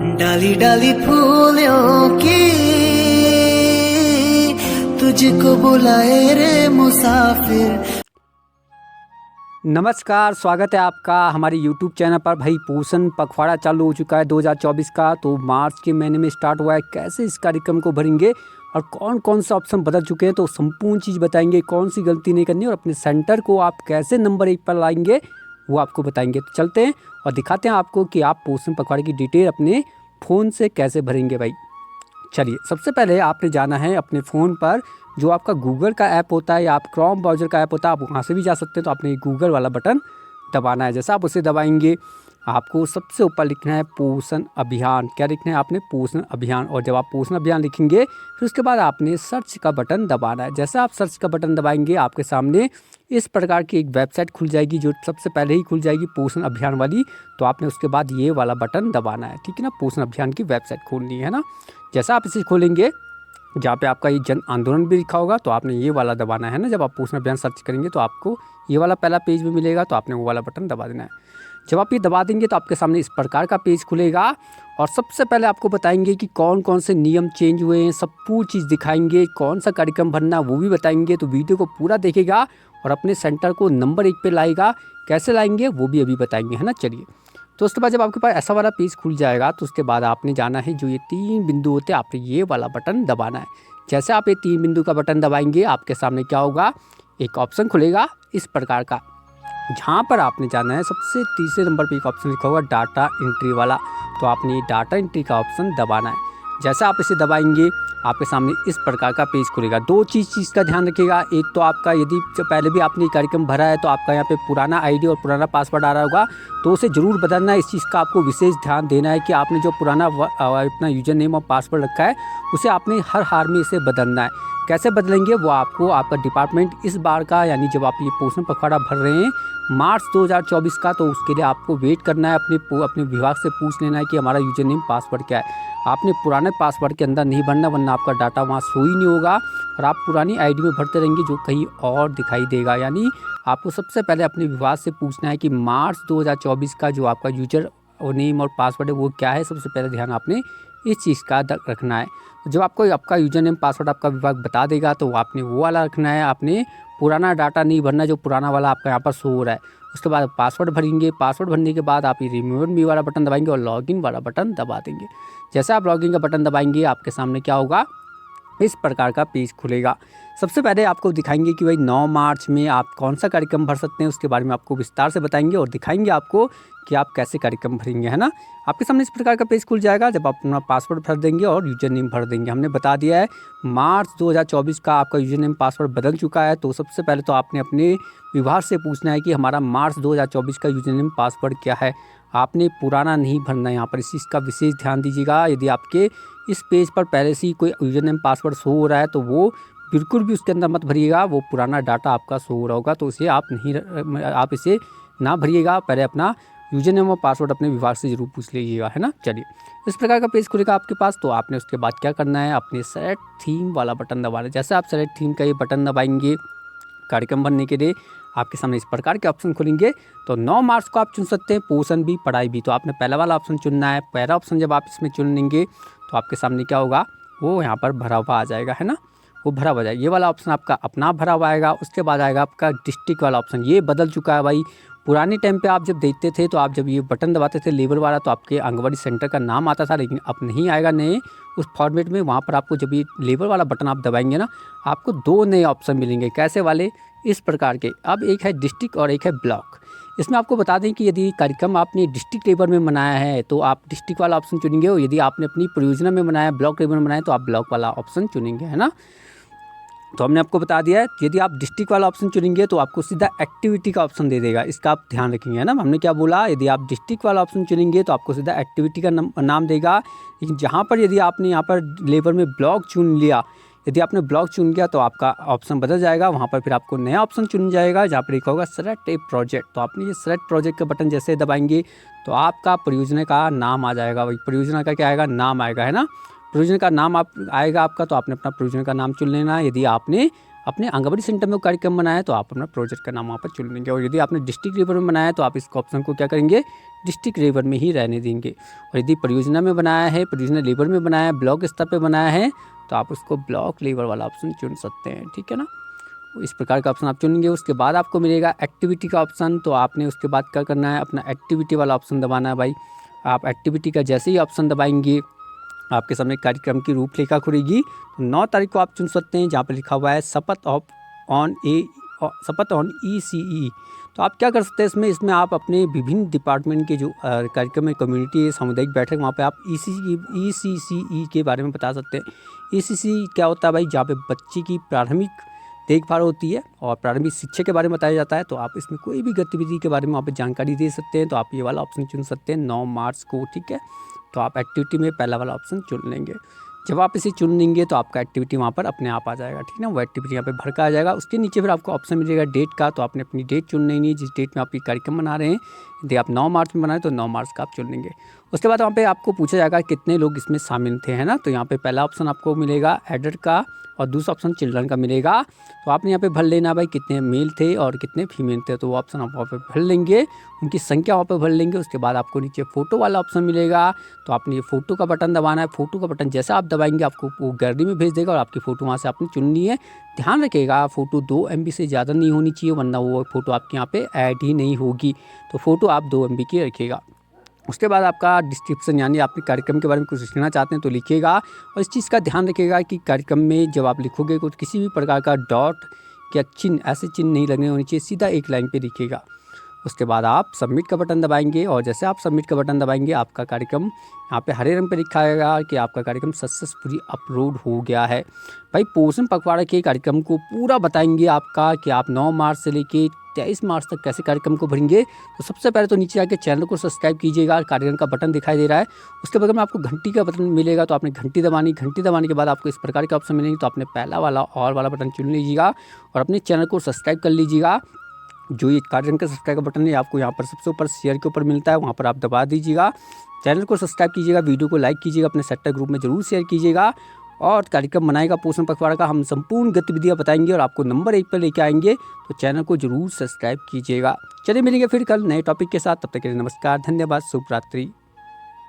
डाली डाली फूलों की तुझको बुलाए रे मुसाफिर। नमस्कार, स्वागत है आपका हमारे YouTube चैनल पर। भाई पोषण पखवाड़ा चालू हो चुका है 2024 का, तो मार्च के महीने में स्टार्ट हुआ है। कैसे इस कार्यक्रम को भरेंगे और कौन कौन सा ऑप्शन बदल चुके हैं, तो संपूर्ण चीज़ बताएंगे। कौन सी गलती नहीं करनी और अपने सेंटर को आप कैसे नंबर 1 पर लाएंगे वो आपको बताएंगे। तो चलते हैं और दिखाते हैं आपको कि आप पोषण पखवाड़े की डिटेल अपने फ़ोन से कैसे भरेंगे। भाई चलिए, सबसे पहले आपने जाना है अपने फ़ोन पर जो आपका गूगल का ऐप होता है या आप क्रोम ब्राउज़र का ऐप होता है, आप वहाँ से भी जा सकते हैं। तो आपने गूगल वाला बटन दबाना है। जैसा आप उसे दबाएंगे आपको सबसे ऊपर लिखना है पोषण अभियान। क्या लिखना है आपने? पोषण अभियान। और जब आप पोषण अभियान लिखेंगे फिर उसके बाद आपने सर्च का बटन दबाना है। जैसा आप सर्च का बटन दबाएंगे आपके सामने इस प्रकार की एक वेबसाइट खुल जाएगी, जो सबसे पहले ही खुल जाएगी पोषण अभियान वाली। तो आपने उसके बाद ये वाला बटन दबाना है, ठीक है ना। पोषण अभियान की वेबसाइट खोलनी है ना। जैसा आप इसे खोलेंगे जहाँ पे आपका ये जन आंदोलन भी लिखा होगा, तो आपने ये वाला दबाना है ना। जब आप पोषण अभियान सर्च करेंगे तो आपको ये वाला पहला पेज भी मिलेगा, तो आपने वो वाला बटन दबा देना है। जब आप ये दबा देंगे तो आपके सामने इस प्रकार का पेज खुलेगा और सबसे पहले आपको बताएंगे कि कौन कौन से नियम चेंज हुए हैं। सब पूरी चीज़ दिखाएंगे, कौन सा कार्यक्रम भरना वो भी बताएंगे। तो वीडियो को पूरा देखेगा और अपने सेंटर को नंबर 1 पे लाएगा। कैसे लाएंगे वो भी अभी बताएंगे, है ना। चलिए, तो उसके बाद जब आपके पास ऐसा वाला पेज खुल जाएगा तो उसके बाद आपने जाना है जो ये 3 बिंदु होते हैं, आपने ये वाला बटन दबाना है। जैसे आप ये 3 बिंदु का बटन दबाएंगे आपके सामने क्या होगा, एक ऑप्शन खुलेगा इस प्रकार का, जहाँ पर आपने जाना है सबसे तीसरे नंबर पे एक ऑप्शन लिखा होगा डाटा एंट्री वाला। तो आपने ये डाटा एंट्री का ऑप्शन दबाना है। जैसा आप इसे दबाएंगे आपके सामने इस प्रकार का पेज खुलेगा। 2 चीज़ का ध्यान रखिएगा। एक तो आपका यदि पहले भी आपने कार्यक्रम भरा है तो आपका यहाँ पे पुराना आईडी और पुराना पासवर्ड आ रहा होगा, तो उसे ज़रूर बदलना है। इस चीज़ का आपको विशेष ध्यान देना है कि आपने जो पुराना अपना यूज़र नेम और पासवर्ड रखा है उसे आपने हर हाल में इसे बदलना है। कैसे बदलेंगे वो आपको आपका डिपार्टमेंट इस बार का, यानी जब आप ये पोषण पखवाड़ा भर रहे हैं मार्च 2024 का, तो उसके लिए आपको वेट करना है। अपने विभाग से पूछ लेना है कि हमारा यूज़र नेम पासवर्ड क्या है। आपने पुराने पासवर्ड के अंदर नहीं भरना, वरना आपका डाटा वहाँ शो ही नहीं होगा और आप पुरानी आईडी में भरते रहेंगे जो कहीं और दिखाई देगा। यानी आपको सबसे पहले अपने विभाग से पूछना है कि मार्च 2024 का जो आपका यूजर नेम और पासवर्ड है वो क्या है। सबसे पहले ध्यान आपने इस चीज़ का रखना है। जब आपको आपका यूजर नेम पासवर्ड आपका विभाग बता देगा तो आपने वो वाला रखना है। आपने पुराना डाटा नहीं भरना जो पुराना वाला आपका यहाँ पर शो हो रहा है। उसके बाद पासवर्ड भरेंगे। पासवर्ड भरने के बाद आप ये रिमूव मी वाला बटन दबाएंगे और लॉगिन वाला बटन दबा देंगे। जैसे आप लॉगिन का बटन दबाएंगे आपके सामने क्या होगा, इस प्रकार का पेज खुलेगा। सबसे पहले आपको दिखाएंगे कि भाई 9 मार्च में आप कौन सा कार्यक्रम भर सकते हैं, उसके बारे में आपको विस्तार से बताएंगे और दिखाएंगे आपको कि आप कैसे कार्यक्रम भरेंगे, है ना। आपके सामने इस प्रकार का पेज खुल जाएगा जब आप अपना पासवर्ड भर देंगे और यूजर नेम भर देंगे। हमने बता दिया है मार्च 2024 का आपका यूजर नेम पासवर्ड बदल चुका है। तो सबसे पहले तो आपने अपने विभाग से पूछना है कि हमारा मार्च 2024 का यूजर नेम पासवर्ड क्या है। आपने पुराना नहीं भरना है यहाँ पर, इस चीज़ का विशेष ध्यान दीजिएगा। यदि आपके इस पेज पर पहले से ही कोई यूजर नेम पासवर्ड शो हो रहा है तो वो बिल्कुल भी उसके अंदर मत भरिएगा। वो पुराना डाटा आपका शो हो रहा होगा तो इसे आप इसे ना भरिएगा। पहले अपना यूजर नेम और पासवर्ड अपने विभाग से जरूर पूछ लीजिएगा, है ना। चलिए, इस प्रकार का पेज खुलेगा आपके पास। तो आपने उसके बाद क्या करना है, अपने सेलेक्ट थीम वाला बटन दबाना है। जैसे आप सेलेक्ट थीम का ये बटन दबाएंगे कार्यक्रम बनने के लिए आपके सामने इस प्रकार के ऑप्शन खुलेंगे। तो 9 मार्च को आप चुन सकते हैं पोषण भी पढ़ाई भी। तो आपने पहला वाला ऑप्शन चुनना है। पहला ऑप्शन जब आप इसमें चुन लेंगे तो आपके सामने क्या होगा, वो यहाँ पर भरा हुआ आ जाएगा, है ना। वो भरा हुआ जाएगा। ये वाला ऑप्शन आपका अपना भरा हुआ आएगा। उसके बाद आएगा आपका डिस्ट्रिक्ट वाला ऑप्शन। ये बदल चुका है भाई। पुराने टाइम पे आप जब देखते थे तो आप जब ये बटन दबाते थे लेबर वाला तो आपके आंगनबाड़ी सेंटर का नाम आता था, लेकिन अब नहीं आएगा नए उस फॉर्मेट में। वहाँ पर आपको जब ये लेबर वाला बटन आप दबाएंगे ना, आपको 2 नए ऑप्शन मिलेंगे। कैसे वाले, इस प्रकार के। अब एक है डिस्ट्रिक्ट और एक है ब्लॉक। इसमें आपको बता दें कि यदि कार्यक्रम आपने डिस्ट्रिक्ट लेवल में मनाया है तो आप डिस्ट्रिक्ट वाला ऑप्शन चुनेंगे, और यदि आपने अपनी परियोजना में मनाया ब्लॉक लेवल में मनाया तो आप ब्लॉक वाला ऑप्शन चुनेंगे, है ना। तो हमने आपको बता दिया है यदि आप डिस्ट्रिक्ट वाला ऑप्शन चुनेंगे तो आपको सीधा एक्टिविटी का ऑप्शन दे देगा। इसका आप ध्यान रखेंगे, है ना। हमने क्या बोला, यदि आप डिस्ट्रिक्ट वाला ऑप्शन चुनेंगे तो आपको सीधा एक्टिविटी का नाम देगा। लेकिन जहाँ पर यदि आपने यहाँ पर लेवल में ब्लॉक चुन लिया, यदि आपने ब्लॉक चुन लिया तो आपका ऑप्शन बदल जाएगा। वहाँ पर फिर आपको नया ऑप्शन चुन जाएगा जहाँ पर लिखा होगा सेलेक्ट ए प्रोजेक्ट। तो आपने ये सेलेक्ट प्रोजेक्ट का बटन जैसे दबाएंगे तो आपका परियोजना का नाम आ जाएगा। वही परियोजना का क्या आएगा, नाम आएगा, है ना। परियोजना का नाम आएगा आपका, तो आपने अपना परियोजना का नाम चुन लेना। यदि आपने अपने आंगनबाड़ी सेंटर में वो कार्यक्रम बनाया है तो आप अपना प्रोजेक्ट का नाम वहाँ पर चुन लेंगे। और यदि आपने डिस्ट्रिक्ट लेवल में बनाया है तो आप इस ऑप्शन को क्या करेंगे, डिस्ट्रिक्ट लेवल में ही रहने देंगे। और यदि परियोजना में बनाया है, परियोजना लेवल में बनाया है, ब्लॉक स्तर पर बनाया है तो आप उसको ब्लॉक लेवल वाला ऑप्शन चुन सकते हैं, ठीक है ना। इस प्रकार का ऑप्शन आप चुनेंगे। उसके बाद आपको मिलेगा एक्टिविटी का ऑप्शन। तो आपने उसके बाद क्या करना है, अपना एक्टिविटी वाला ऑप्शन दबाना है भाई। आप एक्टिविटी का जैसे ही ऑप्शन दबाएंगे आपके सामने कार्यक्रम की रूपरेखा खुलेगी। तो 9 तारीख को आप चुन सकते हैं, जहाँ पर लिखा हुआ है शपथ ऑन ECE। तो आप क्या कर सकते हैं इसमें आप अपने विभिन्न डिपार्टमेंट के जो कार्यक्रम में कम्युनिटी सामुदायिक बैठक, वहाँ पे आप ECCE के बारे में बता सकते हैं। ECC क्या होता है भाई, जहाँ पे बच्चे की प्राथमिक देखभाल होती है और प्रारंभिक शिक्षा के बारे में बताया जाता है। तो आप इसमें कोई भी गतिविधि के बारे में वहाँ पे जानकारी दे सकते हैं। तो आप ये वाला ऑप्शन चुन सकते हैं 9 मार्च को, ठीक है। तो आप एक्टिविटी में पहला वाला ऑप्शन चुन लेंगे। जब आप इसे चुन लेंगे तो आपका एक्टिविटी वहाँ पर अपने आप आ जाएगा, ठीक है ना। वो एक्टिविटी यहाँ पे भर का आ जाएगा। उसके नीचे फिर आपको ऑप्शन मिलेगा डेट का। तो आपने अपनी डेट चुन लेनी है जिस डेट में आप ये कार्यक्रम बना रहे हैं। यदि आप 9 मार्च में बनाए तो 9 मार्च का आप चुन लेंगे। उसके बाद वहाँ पे आपको पूछा जाएगा कितने लोग इसमें शामिल थे, है ना। तो यहाँ पे पहला ऑप्शन आपको मिलेगा एडल्ट का और दूसरा ऑप्शन चिल्ड्रन का मिलेगा। तो आपने यहाँ पे भर लेना भाई कितने मेल थे और कितने फीमेल थे। तो वो ऑप्शन आप वहाँ पे भर लेंगे, उनकी संख्या वहाँ पे भर लेंगे। उसके बाद आपको नीचे फ़ोटो वाला ऑप्शन मिलेगा। तो आपने ये फ़ोटो का बटन दबाना है। फ़ोटो का बटन जैसा आप दबाएंगे आपको वो गैलरी में भेज देगा और आपकी फ़ोटो वहाँ से आपने चुननी है। ध्यान रखिएगा फ़ोटो 2 MB से ज़्यादा नहीं होनी चाहिए, वरना वो फ़ोटो आपके यहाँ पे ऐड ही नहीं होगी। तो फ़ोटो आप 2 MB की रखिएगा। उसके बाद आपका डिस्क्रिप्शन, यानी आपके कार्यक्रम के बारे में कुछ लिखना चाहते हैं तो लिखिएगा। और इस चीज़ का ध्यान रखिएगा कि कार्यक्रम में जब आप लिखोगे तो किसी भी प्रकार का डॉट या चिन्ह, ऐसे चिन्ह नहीं लगने होने चाहिए, सीधा एक लाइन पे लिखिएगा। उसके बाद आप सबमिट का बटन दबाएंगे और जैसे आप सबमिट का बटन दबाएंगे आपका कार्यक्रम यहाँ पे हरे रंग पे लिखा आएगा कि आपका कार्यक्रम सक्सेसफुली अपलोड हो गया है। भाई पोषण पखवाड़ा के कार्यक्रम को पूरा बताएंगे आपका कि आप 9 मार्च से लेके 23 मार्च तक कैसे कार्यक्रम को भरेंगे। तो सबसे पहले तो नीचे आके चैनल को सब्सक्राइब कीजिएगा। कार्यक्रम का बटन दिखाई दे रहा है, उसके बगल में आपको घंटी का बटन मिलेगा। तो आपने घंटी दबानी, घंटी दबाने के बाद आपको इस प्रकार के ऑप्शन मिलेंगे। तो आपने पहला वाला ऑल वाला बटन चुन लीजिएगा और अपने चैनल को सब्सक्राइब कर लीजिएगा। जो ये कार्यक्रम का सब्सक्राइब का बटन है आपको यहाँ पर सबसे ऊपर शेयर के ऊपर मिलता है, वहाँ पर आप दबा दीजिएगा। चैनल को सब्सक्राइब कीजिएगा, वीडियो को लाइक कीजिएगा, अपने सेक्टर ग्रुप में जरूर शेयर कीजिएगा। और कार्यक्रम बनाएगा पोषण पखवाड़ा का हम संपूर्ण गतिविधियाँ बताएंगे और आपको नंबर 1 पर लेके आएंगे। तो चैनल को जरूर सब्सक्राइब कीजिएगा। चलिए मिलेंगे फिर कल नए टॉपिक के साथ, तब तक के लिए नमस्कार, धन्यवाद, शुभ रात्रि।